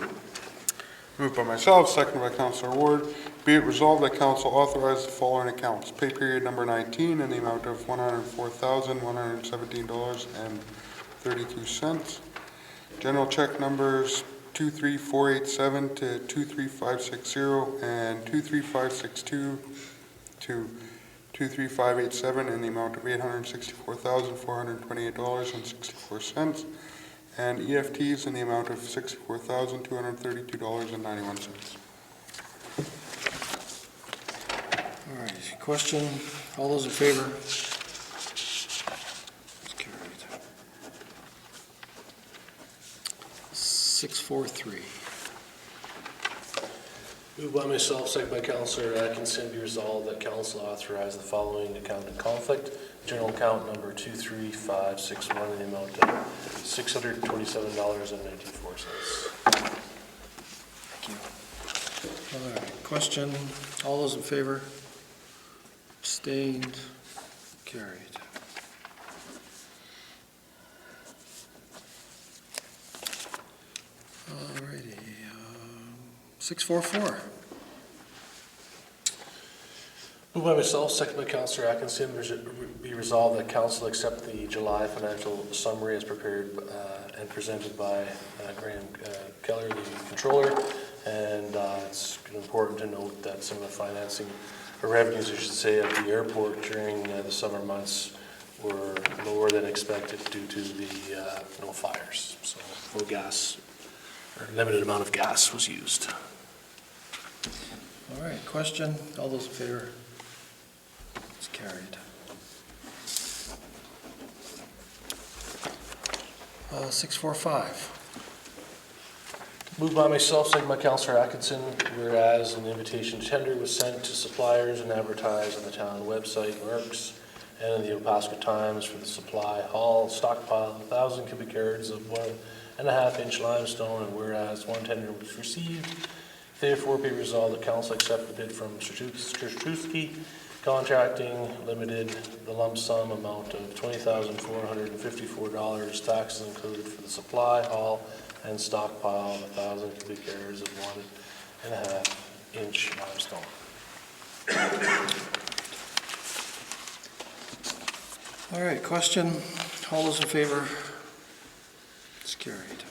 Moved by myself, seconded by Councillor Ward. Be it resolved that council authorize the following accounts. Pay period number 19 in the amount of $104,117.32. General check numbers 23487 to 23560 and 23562 to 23587 in the amount of $864,428.64. And EFTs in the amount of $64,232.91. All right, question, all those in favor? It's carried. 643. Moved by myself, second by Councillor Atkinson, be resolved that council authorize the following account in conflict. General account number 23561 in the amount of $627.94. Thank you. All right, question, all those in favor? Abstained, carried. All righty, 644. Moved by myself, second by Councillor Atkinson, be resolved that council accept the July financial summary as prepared and presented by Graham Keller, the controller. And it's important to note that some of the financing, or revenues, I should say, at the airport during the summer months were lower than expected due to the no fires. So no gas, or limited amount of gas was used. All right, question? All those in favor? It's carried. 645. Moved by myself, second by Councillor Atkinson, whereas an invitation tender was sent to suppliers and advertised on the town website, Merck's, and in the Opasco Times for the supply hall stockpile of 1,000 cubic yards of 1.5-inch limestone, and whereas one tender was received, therefore be resolved that council accept the bid from Strzelecki Contracting Limited, the lump sum amount of $20,454, taxes included, for the supply hall and stockpile of 1,000 cubic yards of 1.5-inch limestone. All right, question? All those in favor? It's carried.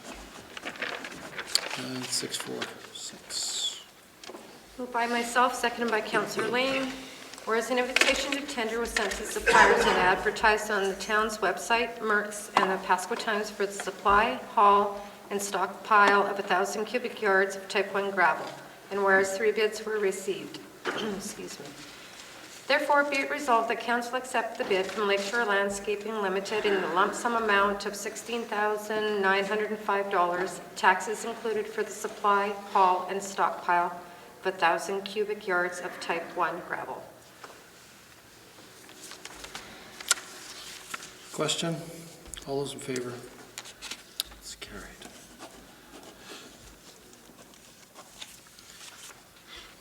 And 646. Moved by myself, seconded by Councillor Lane. Whereas an invitation to tender was sent to suppliers and advertised on the town's website, Merck's, and the Pasco Times for the supply, haul, and stockpile of 1,000 cubic yards of type 1 gravel. And whereas 3 bids were received. Excuse me. Therefore, be it resolved that council accept the bid from Lakeshore Landscaping Limited in the lump sum amount of $16,905, taxes included, for the supply, haul, and stockpile of 1,000 cubic yards of type 1 gravel. Question? All those in favor? It's carried.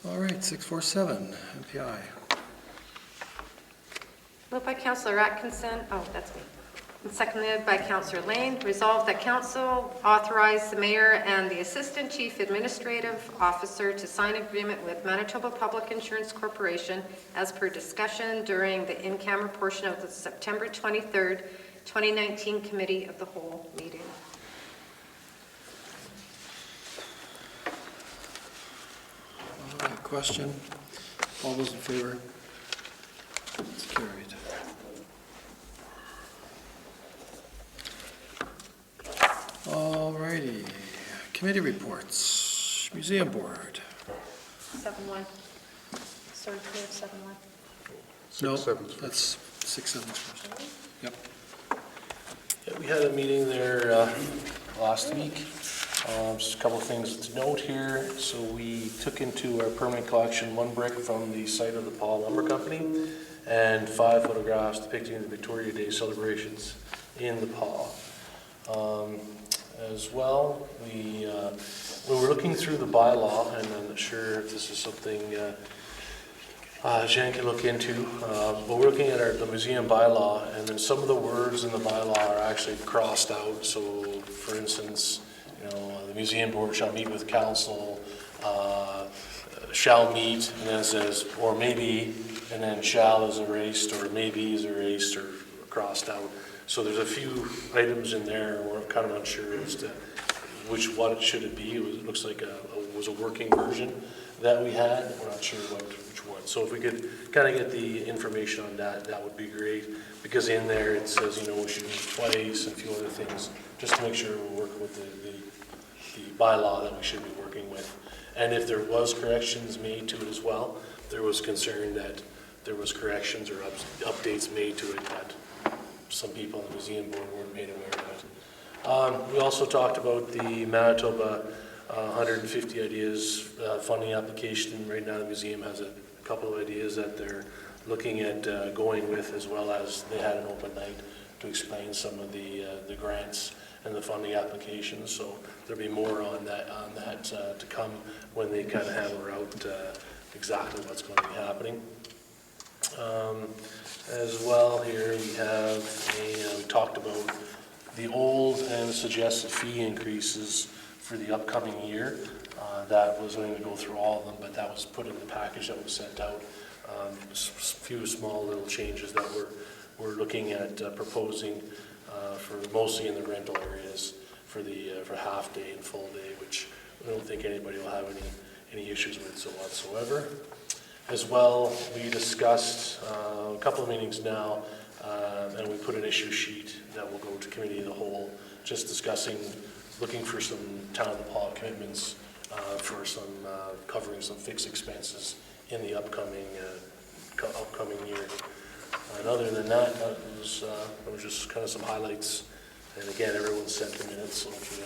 All right, 647, MPI. Moved by Councillor Atkinson, that's me. And seconded by Councillor Lane. Resolved that council authorize the mayor and the assistant chief administrative officer to sign agreement with Manitoba Public Insurance Corporation as per discussion during the in-camera portion of the September 23rd, 2019 Committee of the Whole meeting. All right, question? All those in favor? It's carried. All righty, committee reports, museum board. 7-1. Sorry, we have 7-1. No, 6-7's that's 6-7's first. Yep. Yeah, we had a meeting there last week. Just a couple of things to note here. So we took into our permanent collection 1 brick from the site of the Paul Lumber Company and 5 photographs depicting the Victoria Day celebrations in the Paul. As well, we were looking through the bylaw, and I'm not sure if this is something Jen can look into, but we're looking at the museum bylaw, and then some of the words in the bylaw are actually crossed out. So, for instance, the museum board shall meet with council, shall meet, and then it says, or maybe, and then shall is erased, or maybe is erased, or crossed out. So there's a few items in there, we're kind of unsure as to what it should be. It looks like was a working version that we had. We're not sure which one. So if we could kind of get the information on that, that would be great. Because in there it says, we should meet twice and a few other things, just to make sure we're working with the bylaw that we should be working with. And if there was corrections made to it as well, there was concern that there was corrections or updates made to it that some people in the museum board weren't made aware of it. We also talked about the Manitoba 150 Ideas funding application. Right now the museum has a couple of ideas that they're looking at going with, as well as they had an open night to explain some of the grants and the funding applications. So there'll be more on that to come when they kind of hammer out exactly what's going to be happening. As well, here we have we talked about the old and suggested fee increases for the upcoming year. That was going to go through all of them, but that was put in the package that was sent out few small little changes that we're looking at proposing for mostly in the rental areas for half day and full day, which I don't think anybody will have any issues with whatsoever. As well, we discussed a couple of meetings now, and we put an issue sheet that will go to committee of the whole, just discussing, looking for some town of Paw commitments for some covering some fixed expenses in the upcoming year. And other than that, that was just kind of some highlights. And again, everyone sent the minutes, so if you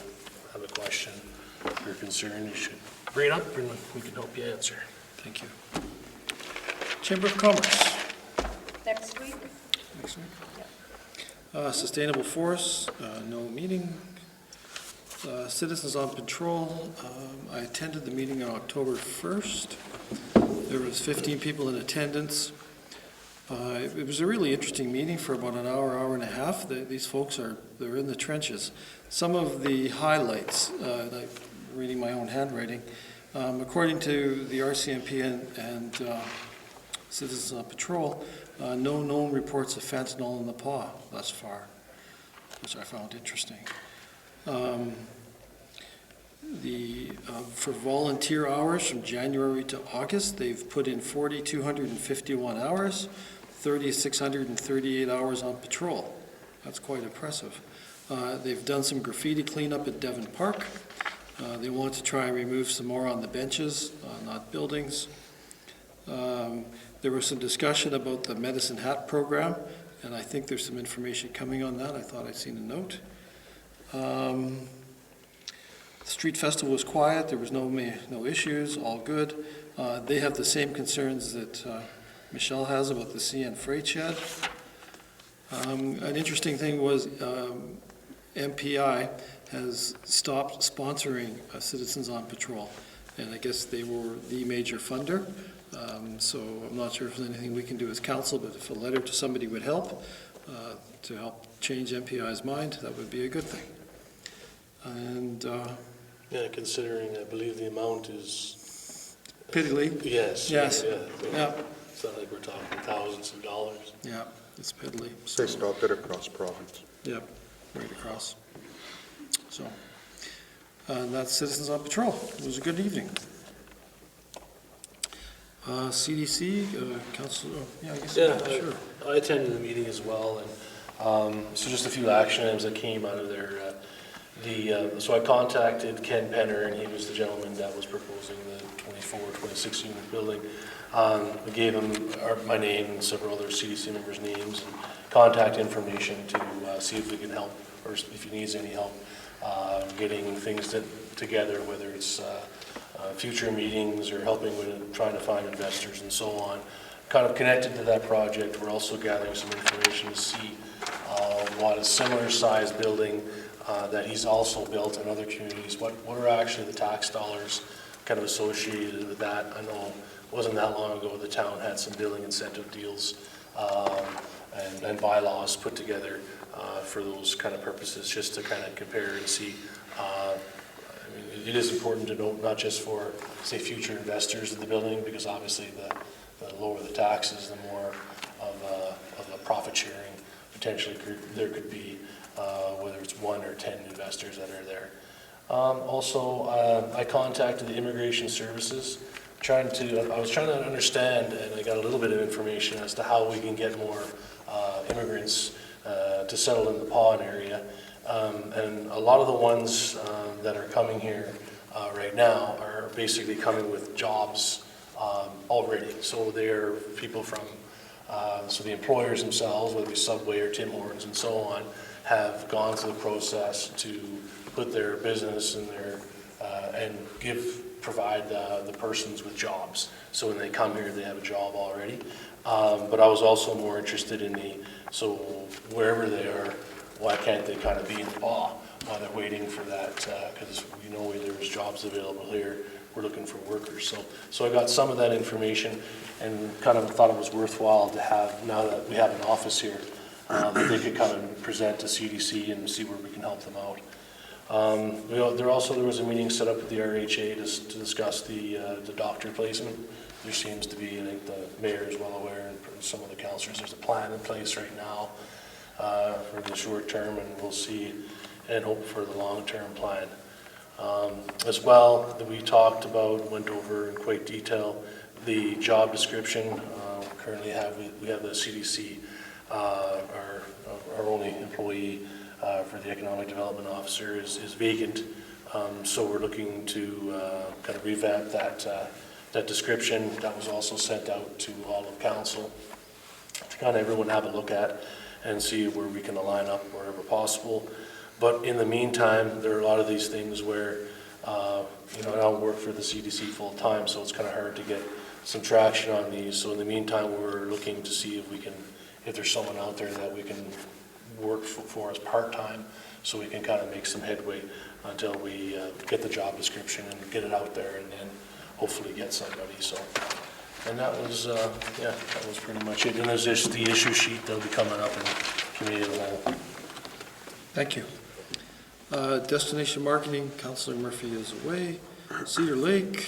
have a question or concern, you should bring it up and we can help you answer. Thank you. Chamber of Commerce. Next week? Next week. Sustainable Forests, no meeting. Citizens on Patrol, I attended the meeting on October 1st. There was 15 people in attendance. It was a really interesting meeting for about an hour, hour and a half. These folks they're in the trenches. Some of the highlights, like reading my own handwriting, according to the RCMP and Citizens on Patrol, no known reports of fentanyl in the Paw thus far, which I found interesting. For volunteer hours from January to August, they've put in 4,251 hours, 3,638 hours on patrol. That's quite impressive. They've done some graffiti cleanup at Devon Park. They want to try and remove some more on the benches, not buildings. There was some discussion about the Medicine Hat program, and I think there's some information coming on that. I thought I'd seen a note. The street festival was quiet. There was no issues, all good. They have the same concerns that Michelle has about the CN freight shed. An interesting thing was MPI has stopped sponsoring Citizens on Patrol, and I guess they were the major funder. So I'm not sure if there's anything we can do as council, but if a letter to somebody would help to help change MPI's mind, that would be a good thing. And Yeah, considering I believe the amount is. piddly. Yes. Yes. Yeah. It's not like we're talking thousands of dollars. Yeah, it's piddly. They stopped it across province. Yep, right across. So, and that's Citizens on Patrol. It was a good evening. CDC, Council, I guess, sure. I attended the meeting as well, and so just a few action items that came out of there. So I contacted Ken Penner, and he was the gentleman that was proposing the 26 unit building. I gave him my name and several other CDC members' names and contact information to see if we can help, or if he needs any help getting things together, whether it's future meetings or helping with trying to find investors and so on. Kind of connected to that project, we're also gathering some information to see what a similar size building that he's also built in other communities, what are actually the tax dollars kind of associated with that. I know it wasn't that long ago the town had some building incentive deals and bylaws put together for those kind of purposes, just to kind of compare and see. I mean, it is important to note, not just for, say, future investors in the building, because obviously the lower the taxes, the more of a profit sharing potentially there could be, whether it's 1 or 10 investors that are there. Also, I contacted the Immigration Services, I was trying to understand, and I got a little bit of information as to how we can get more immigrants to settle in the Pawn area. And a lot of the ones that are coming here right now are basically coming with jobs already. So they're people from, so the employers themselves, whether it be Subway or Tim Hortons and so on, have gone through the process to put their business in their, and provide the persons with jobs. So when they come here, they have a job already. But I was also more interested in so wherever they are, why can't they kind of be in the Paw while they're waiting for that? Because we know there's jobs available here. We're looking for workers. So I got some of that information and kind of thought it was worthwhile to have, now that we have an office here, that they could come and present to CDC and see where we can help them out. There was a meeting set up with the RHA to discuss the doctor placement there seems to be, I think the mayor is well aware, and some of the councillors, there's a plan in place right now for the short term, and we'll see and hope for the long-term plan. As well, that we talked about, went over in quite detail, the job description. Currently we have the CDC, our only employee for the Economic Development Officer is vacant. So we're looking to kind of revamp that description. That was also sent out to all of council to kind of everyone have a look at and see where we can align up wherever possible. But in the meantime, there are a lot of these things where, you know, I don't work for the CDC full time, so it's kind of hard to get some traction on these. So in the meantime, we're looking to see if there's someone out there that we can work for us part-time, so we can kind of make some headway until we get the job description and get it out there, and then hopefully get somebody. So, and that was, yeah, that was pretty much it. And there's just the issue sheet that'll be coming up in committee of the whole. Thank you. Destination marketing, Councillor Murphy is away. Cedar Lake,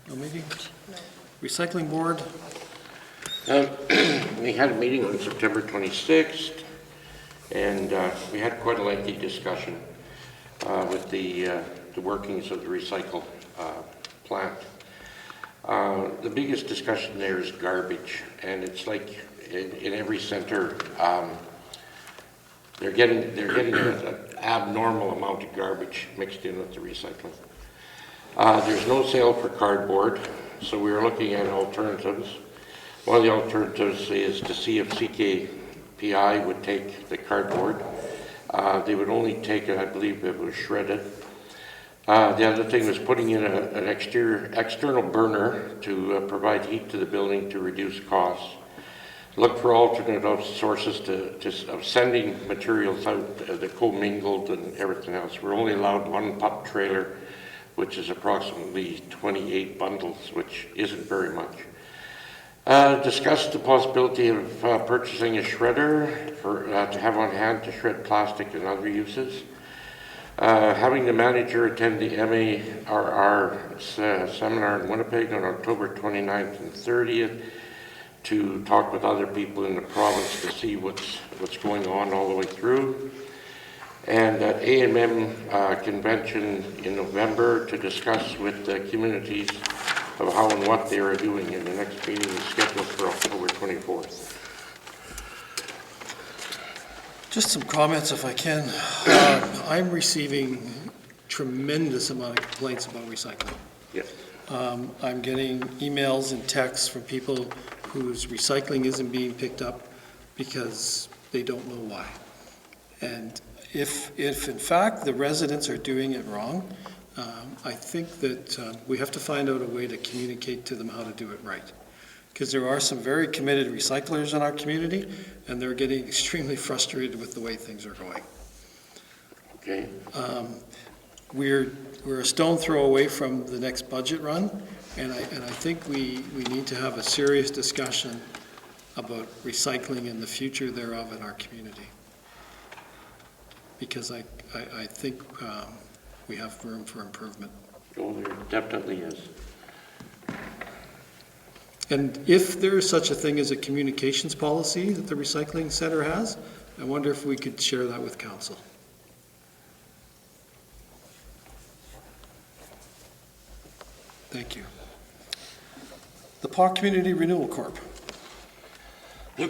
no meeting? No. Recycling board, We had a meeting on September 26th, and we had quite a lengthy discussion with the workings of the recycle plant. The biggest discussion there is garbage, and it's like in every center, they're getting an abnormal amount of garbage mixed in with the recycling. There's no sale for cardboard, so we were looking at alternatives. One of the alternatives is to see if CKPI would take the cardboard. They would only take it, I believe it was shredded. The other thing was putting in an external burner to provide heat to the building to reduce costs. Look for alternative sources of sending materials out, the commingled and everything else. We're only allowed one pup trailer, which is approximately 28 bundles, which isn't very much. Discussed the possibility of purchasing a shredder to have on hand to shred plastic and other uses. Having the manager attend the MARR seminar in Winnipeg on October 29th and 30th to talk with other people in the province to see what's going on all the way through. And at AMM convention in November to discuss with the communities of how and what they are doing, and the next meeting is scheduled for October 24th. just some comments if I can. I'm receiving tremendous amount of complaints about recycling. Yes. I'm getting emails and texts from people whose recycling isn't being picked up because they don't know why. And if in fact the residents are doing it wrong, I think that we have to find out a way to communicate to them how to do it right. Because there are some very committed recyclers in our community, and they're getting extremely frustrated with the way things are going. Okay. We're a stone throw away from the next budget run, and I think we need to have a serious discussion about recycling and the future thereof in our community. Because I think we have room for improvement. Oh, there definitely is. And if there is such a thing as a communications policy that the recycling center has, I wonder if we could share that with council. Thank you. The PAW Community Renewal Corp. We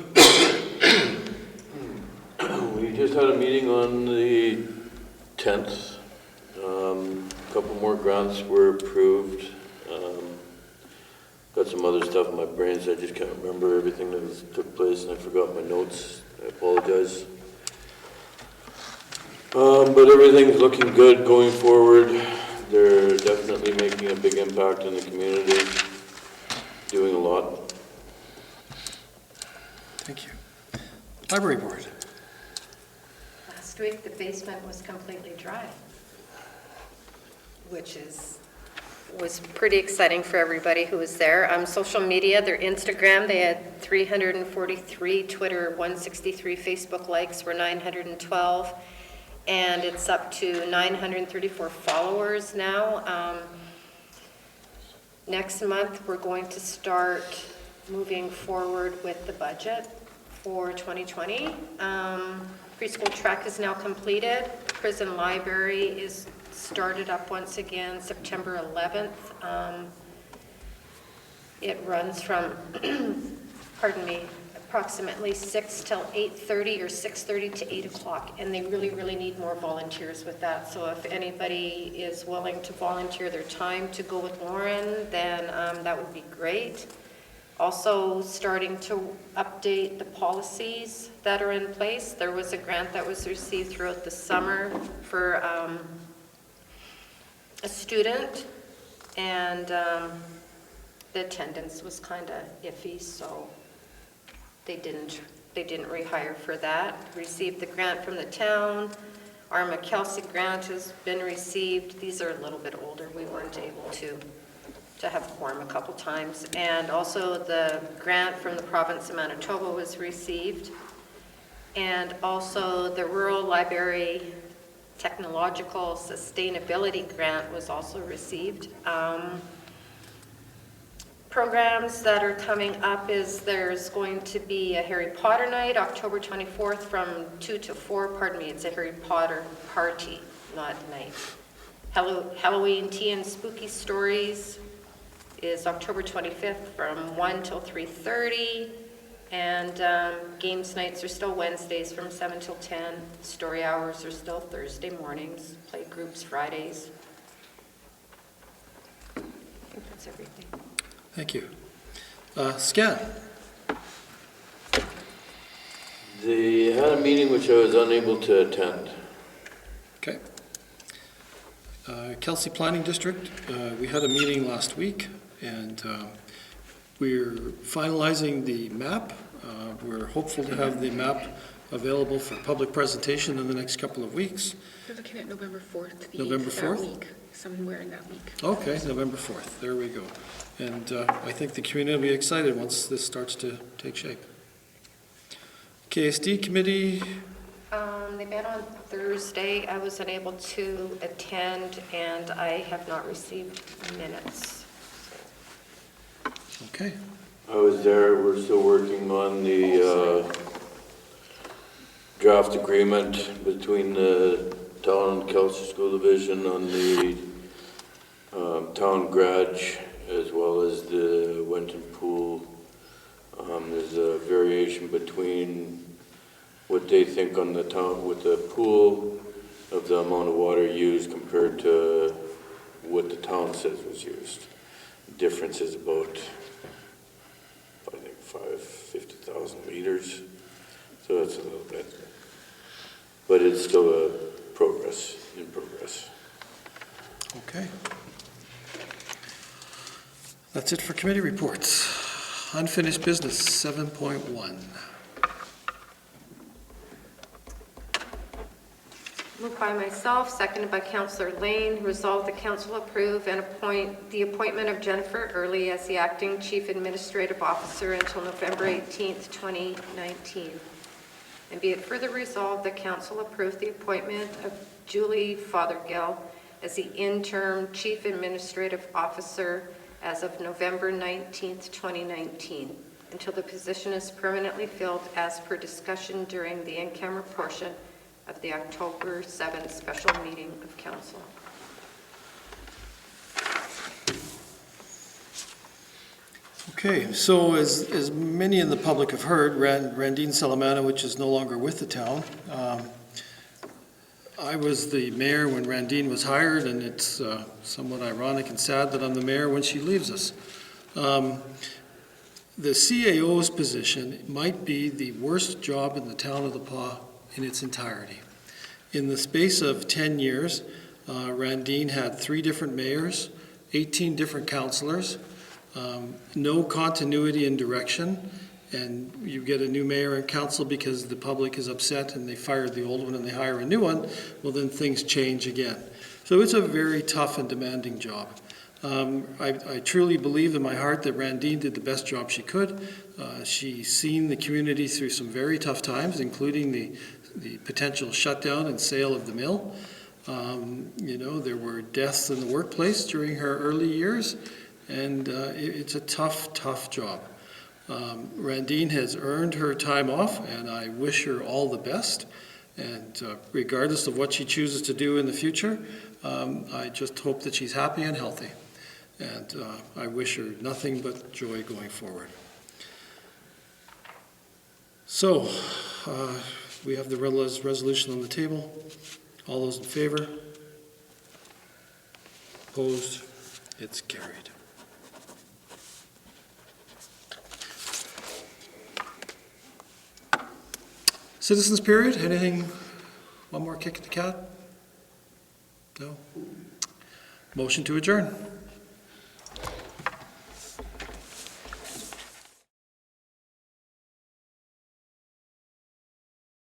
just had a meeting on the 10th. A couple more grants were approved. Got some other stuff in my brain, so I just can't remember everything that took place, and I forgot my notes. I apologize. But everything's looking good going forward. They're definitely making a big impact in the community, doing a lot. Thank you. Library Board. Last week, the basement was completely dry, which was pretty exciting for everybody who was there. Social media, their Instagram, they had 343, Twitter 163, Facebook likes were 912, and it's up to 934 followers now. Next month, we're going to start moving forward with the budget for 2020. Preschool track is now completed. Prison library is started up once again September 11th. It runs from, pardon me, approximately 6 till 8:30 or 6:30 to 8 o'clock. And they really, really need more volunteers with that. So if anybody is willing to volunteer their time to go with Lauren, then that would be great. Also starting to update the policies that are in place. There was a grant that was received throughout the summer for a student, and the attendance was kind of iffy, so they didn't rehire for that. Received the grant from the town. Our McKelsey grant has been received. These are a little bit older. We weren't able to have quorum a couple times. And also the grant from the province of Manitoba was received. And also the Rural Library Technological Sustainability Grant was also received. Programs that are coming up is there's going to be a Harry Potter night, October 24th from 2 to 4, pardon me, it's a Harry Potter party, not night. Halloween Tea and Spooky Stories is October 25th from 1 till 3:30, and games nights are still Wednesdays from 7 till 10. Story hours are still Thursday mornings, play groups Fridays. I think that's everything. Thank you. Scan. They had a meeting which I was unable to attend. Okay. Kelsey Planning District, we had a meeting last week, and we're finalizing the map. We're hopeful to have the map available for public presentation in the next couple of weeks. We're looking at November 4th. November 4th? That week, somewhere in that week. Okay, November 4th, there we go. And I think the community will be excited once this starts to take shape. KSD committee, They met on Thursday. I was unable to attend, and I have not received minutes. okay. I was there, we're still working on the draft agreement between the town and Kelsey School Division on the town garage as well as the Wenton Pool. There's a variation between what they think on the town with the pool of the amount of water used compared to what the town says was used. The difference is about, I think, 50,000 liters. So that's a little bit, but it's still a in progress. Okay. That's it for committee reports. Unfinished business, 7.1. Moved by myself, seconded by Councillor Lane. Resolved the council approve and appoint the appointment of Jennifer Early as the acting chief administrative officer until November 18th, 2019. And be it further resolved, the council approve the appointment of Julie Fothergill as the interim chief administrative officer as of November 19th, 2019, until the position is permanently filled as per discussion during the in-camera portion of the October 7th special meeting of council. Okay, so as many in the public have heard, Randine Salamana, which is no longer with the town. I was the mayor when Randine was hired, and it's somewhat ironic and sad that I'm the mayor when she leaves us. The CAO's position might be the worst job in the town of The Pas in its entirety. In the space of 10 years, Randine had 3 different mayors, 18 different councillors, no continuity in direction, and you get a new mayor and council because the public is upset and they fired the old one and they hire a new one, well then things change again. So it's a very tough and demanding job. I truly believe in my heart that Randine did the best job she could. She's seen the community through some very tough times, including the potential shutdown and sale of the mill. You know, there were deaths in the workplace during her early years, and it's a tough, tough job. Randine has earned her time off, and I wish her all the best. And regardless of what she chooses to do in the future, I just hope that she's happy and healthy. And I wish her nothing but joy going forward. So, we have the resolution on the table. All those in favor? Opposed? It's carried. Citizens period, anything, one more kick at the cat? No? Motion to adjourn.